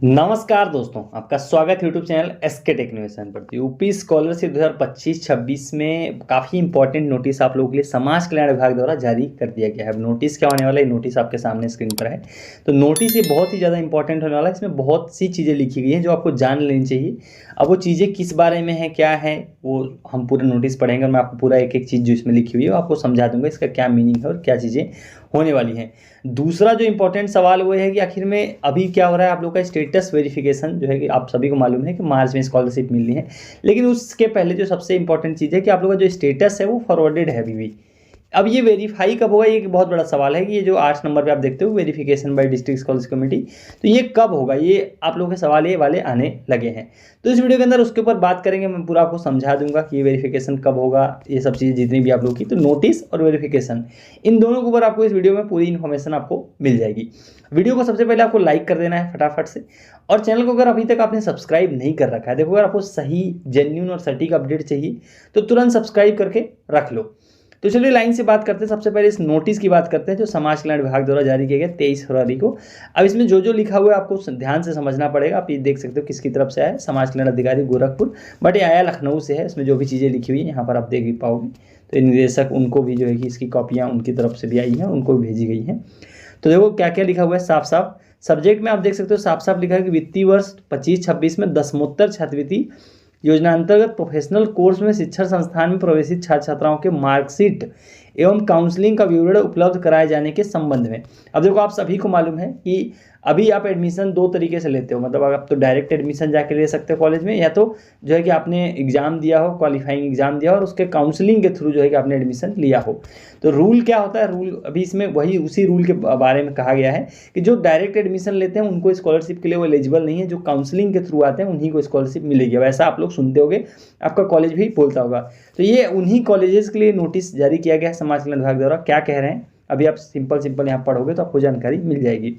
नमस्कार दोस्तों, आपका स्वागत है यूट्यूब चैनल एसके टेक्नोवेशन पर। यूपी स्कॉलरशिप 2025-26 में काफ़ी इंपॉर्टेंट नोटिस आप लोगों के लिए समाज कल्याण विभाग द्वारा जारी कर दिया गया है। अब नोटिस क्या होने वाला है, नोटिस आपके सामने स्क्रीन पर है। तो नोटिस ये बहुत ही ज़्यादा इंपॉर्टेंट होने वाला है। इसमें बहुत सी चीज़ें लिखी गई हैं जो आपको जान लेनी चाहिए। अब वो चीज़ें किस बारे में है, क्या है, वो हम पूरा नोटिस पढ़ेंगे और मैं आपको पूरा एक एक चीज़ जो इसमें लिखी हुई है वो आपको समझा दूंगा, इसका क्या मीनिंग है और क्या चीज़ें होने वाली हैं। दूसरा जो इम्पोर्टेंट सवाल वो है कि आखिर में अभी क्या हो रहा है, आप लोग का स्टेटस वेरिफिकेशन जो है कि आप सभी को मालूम है कि मार्च में स्कॉलरशिप मिलनी है। लेकिन उसके पहले जो सबसे इंपॉर्टेंट चीज़ है कि आप लोग का जो स्टेटस है वो फॉरवर्डेड है अभी भी। अब ये वेरीफाई कब होगा, ये एक बहुत बड़ा सवाल है कि ये जो 8 नंबर पे आप देखते हो verification bye district scholarship committee, तो ये कब होगा, ये आप लोगों के सवाल ये वाले आने लगे हैं। तो इस वीडियो के अंदर उसके ऊपर बात करेंगे, मैं पूरा आपको समझा दूंगा कि ये वेरिफिकेशन कब होगा, ये सब चीज़ें जितनी भी आप लोग की। तो नोटिस और वेरिफिकेशन, इन दोनों के ऊपर आपको इस वीडियो में पूरी इन्फॉर्मेशन आपको मिल जाएगी। वीडियो को सबसे पहले आपको लाइक कर देना है फटाफट से, और चैनल को अगर अभी तक आपने सब्सक्राइब नहीं कर रखा है, देखो अगर आपको सही, जेन्युइन और सटीक अपडेट चाहिए तो तुरंत सब्सक्राइब करके रख लो। तो चलिए लाइन से बात करते हैं। सबसे पहले इस नोटिस की बात करते हैं जो समाज कल्याण विभाग द्वारा जारी किया गया 23 फरवरी को। अब इसमें जो जो लिखा हुआ है आपको ध्यान से समझना पड़ेगा। आप ये देख सकते हो किसकी तरफ से आया है, समाज कल्याण अधिकारी गोरखपुर, बट ये आया लखनऊ से है। इसमें जो भी चीज़ें लिखी हुई है यहाँ पर आप देख भी पाओगे। तो निदेशक उनको भी जो है कि इसकी कॉपियाँ उनकी तरफ से भी आई हैं, उनको भी भेजी गई हैं। तो देखो क्या क्या लिखा हुआ है साफ साफ। सब्जेक्ट में आप देख सकते हो साफ साफ लिखा है कि वित्तीय वर्ष 25-26 में दसमोत्तर छात्रवृत्ति योजना अंतर्गत प्रोफेशनल कोर्स में शिक्षण संस्थान में प्रवेशित छात्र छात्राओं के मार्कशीट एवं काउंसलिंग का विवरण उपलब्ध कराए जाने के संबंध में। अब देखो आप सभी को मालूम है कि अभी आप एडमिशन दो तरीके से लेते हो, मतलब आप तो डायरेक्ट एडमिशन जाके ले सकते हो कॉलेज में, या तो जो है कि आपने एग्जाम दिया हो, क्वालिफाइंग एग्जाम दिया हो और उसके काउंसलिंग के थ्रू जो है कि आपने एडमिशन लिया हो। तो रूल क्या होता है, रूल अभी इसमें वही उसी रूल के बारे में कहा गया है कि जो डायरेक्ट एडमिशन लेते हैं उनको स्कॉलरशिप के लिए वो एलिजिबल नहीं है, जो काउंसलिंग के थ्रू आते हैं उन्हीं को स्कॉलरशिप मिलेगी। वैसा आप लोग सुनते होगे, आपका कॉलेज भी बोलता होगा। तो ये उन्हीं कॉलेजेस के लिए नोटिस जारी किया गया है समाज कल्याण विभाग द्वारा। क्या कह रहे हैं अभी आप सिंपल यहाँ पढ़ोगे तो आपको जानकारी मिल जाएगी।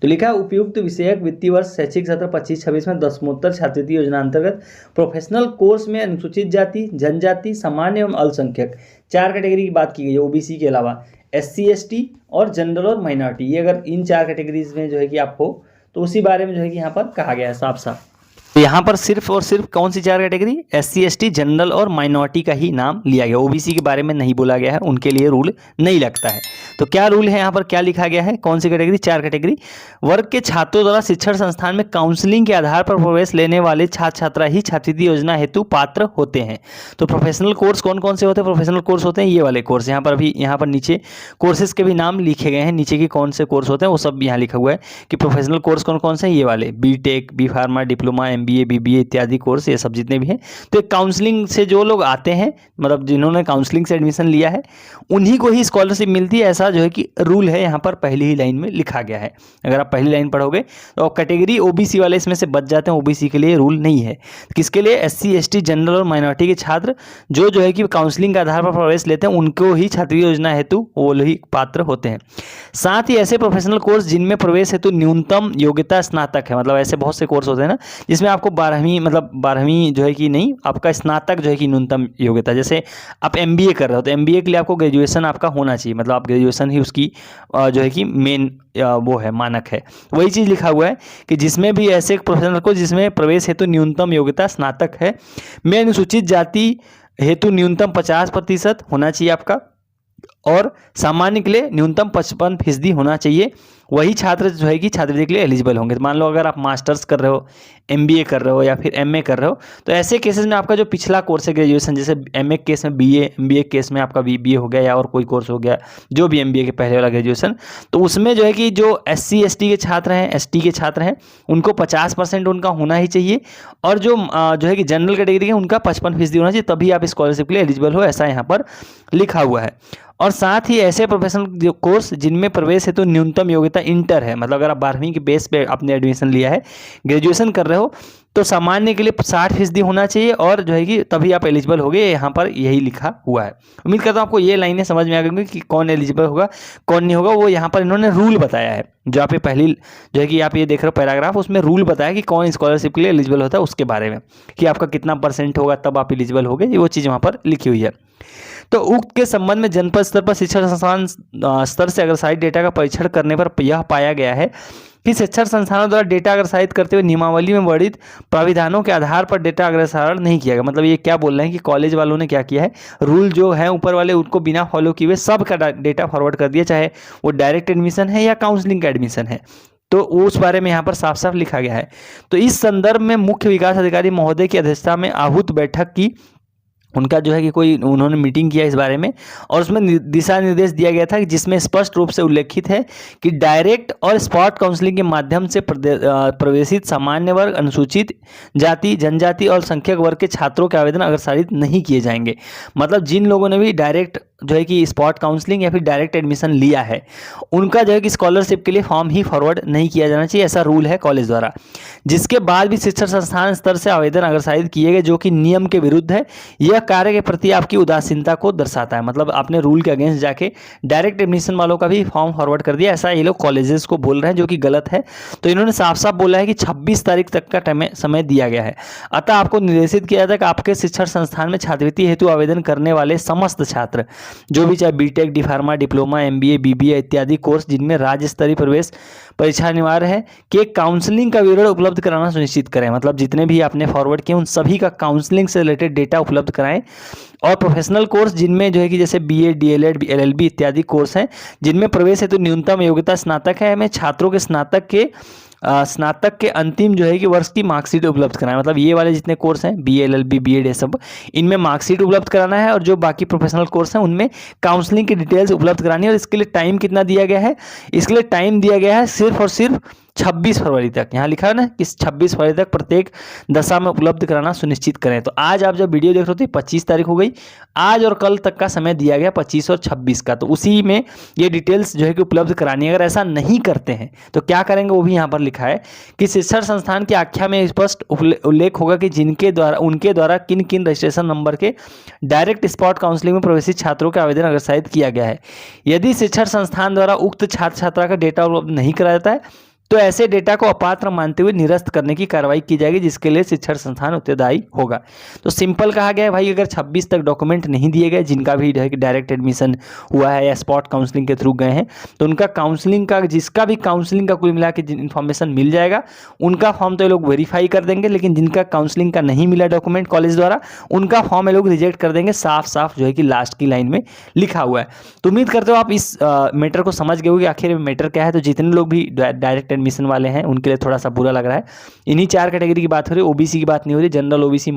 तो लिखा है उपयुक्त विषयक वित्तीय वर्ष शैक्षिक सत्र 25-26 में दसमोत्तर छात्रवृत्ति योजना अंतर्गत प्रोफेशनल कोर्स में अनुसूचित जाति, जनजाति, सामान्य एवं अल्पसंख्यक 4 कैटेगरी की बात की गई है, ओबीसी के अलावा SC ST और जनरल और माइनॉरिटी। ये अगर इन 4 कैटेगरीज में जो है कि आप हो तो उसी बारे में जो है कि यहाँ पर कहा गया है साफ साफ। तो यहाँ पर सिर्फ और सिर्फ कौन सी 4 कैटेगरी, SC ST, जनरल और माइनॉरिटी का ही नाम लिया गया, ओबीसी के बारे में नहीं बोला गया है, उनके लिए रूल नहीं लगता है। तो क्या रूल है यहाँ पर, क्या लिखा गया है, कौन सी कैटेगरी, 4 कैटेगरी। वर्ग के छात्रों द्वारा शिक्षण संस्थान में काउंसलिंग के आधार पर प्रवेश लेने वाले छात्र छात्रा ही छात्रवृत्ति योजना हेतु पात्र होते हैं। तो प्रोफेशनल कोर्स कौन कौन से होते हैं, प्रोफेशनल कोर्स होते हैं ये वाले कोर्स। यहाँ पर अभी यहाँ पर नीचे कोर्सेज के भी नाम लिखे गए हैं, नीचे की कौन से कोर्स होते हैं वो सब यहाँ लिखा हुआ है कि प्रोफेशनल कोर्स कौन कौन से हैं, ये वाले BTech, B Pharma, diploma, MBA, BBA इत्यादि कोर्स, ये सब जितने भी हैं। तो काउंसलिंग से जो लोग आते हैं, मतलब जिन्होंने काउंसलिंग से एडमिशन लिया है उन्हीं को ही स्कॉलरशिप मिलती है, ऐसा जो है कि रूल है यहाँ पर पहली ही लाइन में लिखा गया है। अगर आप पहली लाइन पढ़ोगे तो कैटेगरी ओबीसी वाले इसमें से बच जाते हैं, ओबीसी के लिए रूल नहीं है। किसके लिए, SC ST, जनरल और माइनॉरिटी के छात्र जो है कि काउंसलिंग के आधार पर प्रवेश लेते हैं उनको ही छात्रवृत्ति योजना हेतु वो ही पात्र होते हैं। साथ ही ऐसे प्रोफेशनल कोर्स जिनमें प्रवेश हेतु न्यूनतम योग्यता स्नातक है, मतलब ऐसे बहुत से कोर्स होते हैं ना जिसमें आपको 12वीं जो है कि नहीं, आपका स्नातक जो है कि न्यूनतम योग्यता। जैसे आप MBA कर रहे हो तो MBA के लिए आपको ग्रेजुएशन आपका होना चाहिए, मतलब आप ग्रेजुएशन ही उसकी जो है कि मेन वो है, मानक है। वही चीज़ लिखा हुआ है कि जिसमें भी ऐसे प्रोफेशनल को जिसमें प्रवेश हेतु न्यूनतम योग्यता स्नातक है, में अनुसूचित जाति हेतु न्यूनतम 50% होना चाहिए आपका, और सामान्य के लिए न्यूनतम 55% होना चाहिए, वही छात्र जो है कि छात्रवृत्ति के लिए एलिजिबल होंगे। मान लो अगर आप मास्टर्स कर रहे हो, MBA कर रहे हो या फिर MA कर रहे हो, तो ऐसे केसेस में आपका जो पिछला कोर्स है ग्रेजुएशन, जैसे MA केस में BA, MBA केस में आपका BBA हो गया या और कोई कोर्स हो गया, जो भी MBA के पहले वाला ग्रेजुएशन, तो उसमें जो है कि जो SC ST के छात्र हैं, ST के छात्र हैं, उनको 50% उनका होना ही चाहिए, और जो है कि जनरल कैटेगरी है उनका 55% होना चाहिए, तभी आप स्कॉलरशिप के लिए एलिजिबल हो, ऐसा यहाँ पर लिखा हुआ है। और साथ ही ऐसे प्रोफेशनल कोर्स जिनमें प्रवेश हेतु न्यूनतम योग्यता इंटर है, मतलब अगर आप 12वीं के बेस पे आपने एडमिशन लिया है, ग्रेजुएशन कर रहे हो, तो सामान्य के लिए 60% होना चाहिए, और जो है कि तभी आप एलिजिबल होगे, यहाँ पर यही लिखा हुआ है। उम्मीद करता हूँ आपको ये लाइनें समझ में आ गई कि कौन एलिजिबल होगा कौन नहीं होगा, वो यहाँ पर इन्होंने रूल बताया है। जो आप ये पहली जो है कि आप ये देख रहे हो पैराग्राफ, उसमें रूल बताया कि कौन स्कॉलरशिप के लिए एलिजिबल होता है, उसके बारे में कि आपका कितना % होगा तब आप एलिजिबल होगे, वो चीज़ वहाँ पर लिखी हुई है। तो उक्त के संबंध में जनपद स्तर पर शिक्षण संस्थान स्तर से अगर सारी डेटा का परीक्षण करने पर यह पाया गया है फिर शिक्षण संस्थानों द्वारा डेटा अग्रसारित करते हुए नियमावली में वर्णित प्राविधानों के आधार पर डेटा अग्रसारण नहीं किया गया। मतलब ये क्या बोल रहे हैं कि कॉलेज वालों ने क्या किया है, रूल जो है ऊपर वाले उनको बिना फॉलो किए हुए सब का डेटा फॉरवर्ड कर दिया, चाहे वो डायरेक्ट एडमिशन है या काउंसलिंग का एडमिशन है, तो उस बारे में यहाँ पर साफ साफ लिखा गया है। तो इस संदर्भ में मुख्य विकास अधिकारी महोदय की अध्यक्षता में आहूत बैठक की, उनका जो है कि कोई उन्होंने मीटिंग किया इस बारे में, और उसमें दिशा निर्देश दिया गया था कि जिसमें स्पष्ट रूप से उल्लेखित है कि डायरेक्ट और स्पॉट काउंसलिंग के माध्यम से प्रवेशित सामान्य वर्ग, अनुसूचित जाति, जनजाति और संख्यक वर्ग के छात्रों के आवेदन अग्रसारित नहीं किए जाएंगे। मतलब जिन लोगों ने भी डायरेक्ट जो है कि स्पॉट काउंसलिंग या फिर डायरेक्ट एडमिशन लिया है, उनका जो है कि स्कॉलरशिप के लिए फॉर्म ही फॉरवर्ड नहीं किया जाना चाहिए, ऐसा रूल है कॉलेज द्वारा। जिसके बाद भी शिक्षण संस्थान स्तर से आवेदन अग्रसारित किए गए जो कि नियम के विरुद्ध है, यह कार्य के प्रति आपकी उदासीनता को दर्शाता है। मतलब आपने रूल के अगेंस्ट जाके डायरेक्ट एडमिशन वालों का भी फॉर्म फॉरवर्ड कर दिया, ऐसा ये लोग कॉलेजेस को बोल रहे हैं, जो कि गलत है। तो इन्होंने साफ साफ बोला है कि 26 तारीख तक का समय दिया गया है। अतः आपको निर्देशित किया जाता है कि आपके शिक्षण संस्थान में छात्रवृत्ति हेतु आवेदन करने वाले समस्त छात्र, जो भी चाहे BTech, D pharma, diploma, MBA, BBA इत्यादि कोर्स जिनमें राज्य स्तरीय प्रवेश परीक्षा अनिवार्य है, कि काउंसलिंग का विवरण उपलब्ध कराना सुनिश्चित करें। मतलब जितने भी आपने फॉरवर्ड किए उन सभी का काउंसलिंग से रिलेटेड डेटा उपलब्ध कराएं। और प्रोफेशनल कोर्स जिनमें जो है कि जैसे बीए, डीएलएड, एलएलबी इत्यादि कोर्स हैं जिनमें प्रवेश हेतु न्यूनतम योग्यता स्नातक है, हमें छात्रों के स्नातक के अंतिम जो है कि वर्ष की मार्कशीट उपलब्ध कराना है। मतलब ये वाले जितने कोर्स हैं, बीए, एलएलबी, बीएड, ये सब, इनमें मार्कशीट उपलब्ध कराना है, और जो बाकी प्रोफेशनल कोर्स हैं उनमें काउंसलिंग की डिटेल्स उपलब्ध करानी है। और इसके लिए टाइम कितना दिया गया है, इसके लिए टाइम दिया गया है सिर्फ और सिर्फ 26 फरवरी तक। यहाँ लिखा है ना कि 26 फरवरी तक प्रत्येक दशा में उपलब्ध कराना सुनिश्चित करें। तो आज आप जब वीडियो देख रहे हो तो 25 तारीख हो गई, आज और कल तक का समय दिया गया 25 और 26 का, तो उसी में ये डिटेल्स जो है कि उपलब्ध करानी है। अगर ऐसा नहीं करते हैं तो क्या करेंगे, वो भी यहाँ पर लिखा है कि शिक्षण संस्थान की आख्या में स्पष्ट उल्लेख होगा कि उनके द्वारा किन किन रजिस्ट्रेशन नंबर के डायरेक्ट स्पॉट काउंसलिंग में प्रवेशित छात्रों के आवेदन अग्रसारित किया गया है। यदि शिक्षण संस्थान द्वारा उक्त छात्र छात्रा का डेटा उपलब्ध नहीं कराया जाता है तो ऐसे डेटा को अपात्र मानते हुए निरस्त करने की कार्रवाई की जाएगी, जिसके लिए शिक्षण संस्थान उत्तरदायी होगा। तो सिंपल कहा गया है भाई, अगर 26 तक डॉक्यूमेंट नहीं दिए गए, जिनका भी डायरेक्ट एडमिशन हुआ है या स्पॉट काउंसलिंग के थ्रू गए हैं, तो उनका काउंसलिंग का, जिसका भी काउंसलिंग का कुल मिला के इन्फॉर्मेशन मिल जाएगा, उनका फॉर्म तो ये लोग वेरीफाई कर देंगे। लेकिन जिनका काउंसलिंग का नहीं मिला डॉक्यूमेंट कॉलेज द्वारा, उनका फॉर्म ये लोग रिजेक्ट कर देंगे। साफ साफ जो है कि लास्ट की लाइन में लिखा हुआ है। तो उम्मीद करते हो आप इस मैटर को समझ गए हो कि आखिर मैटर क्या है। तो जितने लोग भी डायरेक्ट एडमिशन वाले हैं उनके लिए थोड़ा सा बुरा लग रहा है। इन्हीं 4 कैटेगरी की बात हो रही है, ओबीसी की बात नहीं हो रही। जनरल, ओबीसी,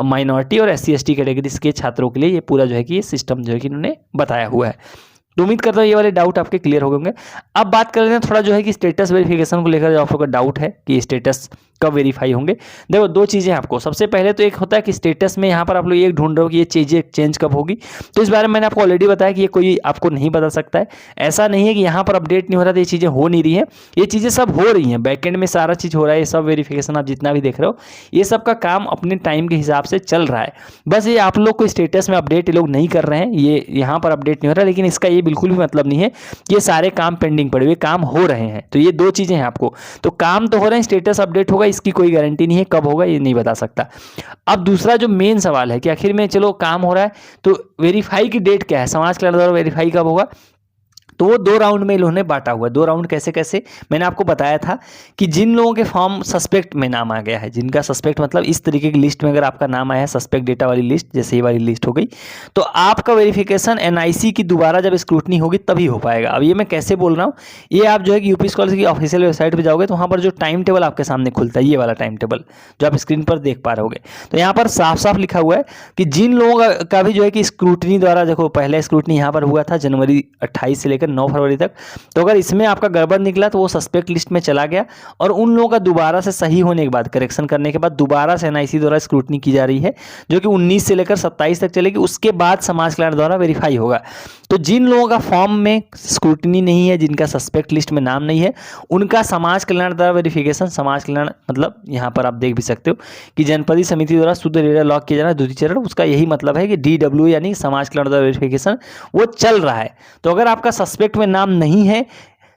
माइनॉरिटी और एससी एसटी कैटेगरीज के छात्रों के लिए ये पूरा जो है कि ये सिस्टम जो है कि इन्होंने बताया हुआ है। तो उम्मीद करता हूँ ये वाले डाउट आपके क्लियर हो गए होंगे। अब बात कर लेते हैं थोड़ा जो है कि स्टेटस वेरिफिकेशन को लेकर जो आप लोग का डाउट है कि स्टेटस कब वेरीफाई होंगे। देखो 2 चीज़ें आपको, सबसे पहले तो एक होता है कि स्टेटस में यहाँ पर आप लोग ये ढूंढ रहे हो कि ये चीज़ें चेंज कब होगी। तो इस बारे में मैंने आपको ऑलरेडी बताया कि ये कोई आपको नहीं बता सकता है। ऐसा नहीं है कि यहाँ पर अपडेट नहीं हो रहा तो ये चीज़ें हो नहीं रही हैं, ये चीज़ें सब हो रही हैं, बैकएंड में सारा चीज़ हो रहा है। ये सब वेरिफिकेशन आप जितना भी देख रहे हो, ये सब का काम अपने टाइम के हिसाब से चल रहा है। बस ये आप लोग को स्टेटस में अपडेट ये लोग नहीं कर रहे हैं, ये यहाँ पर अपडेट नहीं हो रहा, लेकिन इसका ये बिल्कुल भी मतलब नहीं है कि ये सारे काम पेंडिंग पड़े हुए, काम हो रहे हैं। तो ये 2 चीज़ें हैं आपको, तो काम तो हो रहे हैं, स्टेटस अपडेट होगा, इसकी कोई गारंटी नहीं है, कब होगा ये नहीं बता सकता। अब दूसरा जो मेन सवाल है कि आखिर में चलो काम हो रहा है तो वेरीफाई की डेट क्या है, समाज कल्याण द्वारा वेरीफाई कब होगा। तो वो 2 राउंड में इन्होंने बांटा हुआ है। 2 राउंड कैसे कैसे मैंने आपको बताया था कि जिन लोगों के फॉर्म सस्पेक्ट में नाम आ गया है, जिनका सस्पेक्ट मतलब इस तरीके की लिस्ट में अगर आपका नाम आया है, सस्पेक्ट डेटा वाली लिस्ट, जैसे ये वाली लिस्ट हो गई, तो आपका वेरिफिकेशन एनआईसी की दोबारा जब स्क्रूटनी होगी तभी हो पाएगा। अब ये मैं कैसे बोल रहा हूँ, ये आप जो है कि यूपी स्कॉलरशिप की ऑफिशियल वेबसाइट पर जाओगे तो वहाँ पर जो टाइम टेबल आपके सामने खुलता है, ये वाला टाइम टेबल जो आप स्क्रीन पर देख पा रहे होगे, तो यहाँ पर साफ साफ लिखा हुआ है कि जिन लोगों का भी जो है कि स्क्रूटनी द्वारा, देखो पहले स्क्रूटनी यहाँ पर हुआ था जनवरी 28 से लेकर 9 फरवरी तक, तो अगर इसमें आपका गड़बड़ निकला तो वो सस्पेक्ट लिस्ट में चला गया, और उन लोगों का दोबारा से सही होने के बाद, करेक्शन करने के बाद दोबारा से एनआईसी द्वारा स्क्रूटनी की जा रही है, जो कि 19 से लेकर 27 तक चलेगी। उसके बाद समाज कल्याण द्वारा वेरीफाई होगा। तो जिन लोगों का फॉर्म में स्क्रूटनी नहीं है, जिनका सस्पेक्ट लिस्ट में नाम नहीं है, उनका समाज कल्याण द्वारा वेरिफिकेशन, समाज कल्याण मतलब यहाँ पर आप देख भी सकते हो कि जनपदीय समिति द्वारा शुद्ध डेटा लॉक किया जाना, द्वितीय चरण, उसका यही मतलब है कि DW यानी समाज कल्याण द्वारा वेरिफिकेशन वो चल रहा है। तो अगर आपका सस्पेक्ट में नाम नहीं है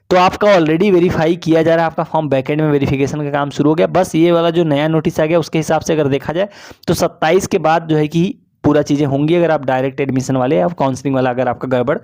तो आपका ऑलरेडी वेरीफाई किया जा रहा है, आपका फॉर्म बैकएंड में वेरिफिकेशन का काम शुरू हो गया। बस ये वाला जो नया नोटिस आ गया उसके हिसाब से अगर देखा जाए तो 27 के बाद जो है कि पूरा चीज़ें होंगी अगर आप डायरेक्ट एडमिशन वाले या काउंसलिंग वाला अगर आपका गड़बड़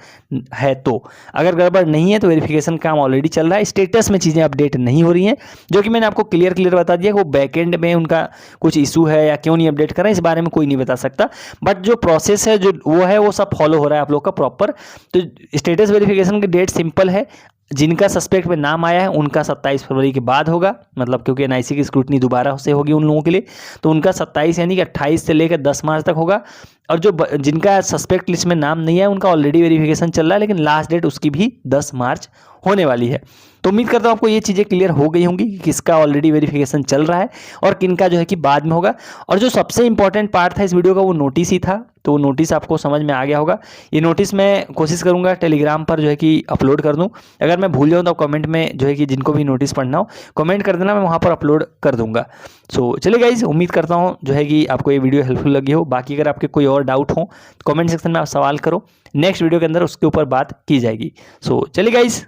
है तो। अगर गड़बड़ नहीं है तो वेरिफिकेशन काम ऑलरेडी चल रहा है, स्टेटस में चीज़ें अपडेट नहीं हो रही हैं, जो कि मैंने आपको क्लियर बता दिया कि वो बैकएंड में उनका कुछ इशू है या क्यों नहीं अपडेट कर रहा है, इस बारे में कोई नहीं बता सकता। बट जो प्रोसेस है जो वो है वो सब फॉलो हो रहा है आप लोग का प्रॉपर। तो स्टेटस वेरिफिकेशन की डेट सिंपल है, जिनका सस्पेक्ट में नाम आया है उनका 27 फरवरी के बाद होगा, मतलब क्योंकि एनआईसी की स्क्रूटनी दोबारा से होगी उन लोगों के लिए, तो उनका 27 यानी कि 28 से लेकर 10 मार्च तक होगा। और जो जिनका सस्पेक्ट लिस्ट में नाम नहीं है उनका ऑलरेडी वेरिफिकेशन चल रहा है, लेकिन लास्ट डेट उसकी भी 10 मार्च होने वाली है। तो उम्मीद करता हूँ आपको ये चीज़ें क्लियर हो गई होंगी कि किसका ऑलरेडी वेरिफिकेशन चल रहा है और किनका जो है कि बाद में होगा। और जो सबसे इंपॉर्टेंट पार्ट था इस वीडियो का वो नोटिस ही था, तो वो नोटिस आपको समझ में आ गया होगा। ये नोटिस मैं कोशिश करूंगा टेलीग्राम पर जो है कि अपलोड कर दूं, अगर मैं भूल जाऊं तो कमेंट में जो है कि जिनको भी नोटिस पढ़ना हो कमेंट कर देना, मैं वहां पर अपलोड कर दूंगा। सो चलिए गाइज, उम्मीद करता हूं जो है कि आपको ये वीडियो हेल्पफुल लगी हो। बाकी अगर आपके कोई और डाउट हो तो कमेंट सेक्शन में आप सवाल करो, नेक्स्ट वीडियो के अंदर उसके ऊपर बात की जाएगी। सो चलिए गाइज,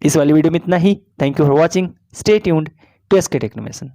इस वाली वीडियो में इतना ही। Thank you for watching, stay tuned to SK टेक्नोमेशन।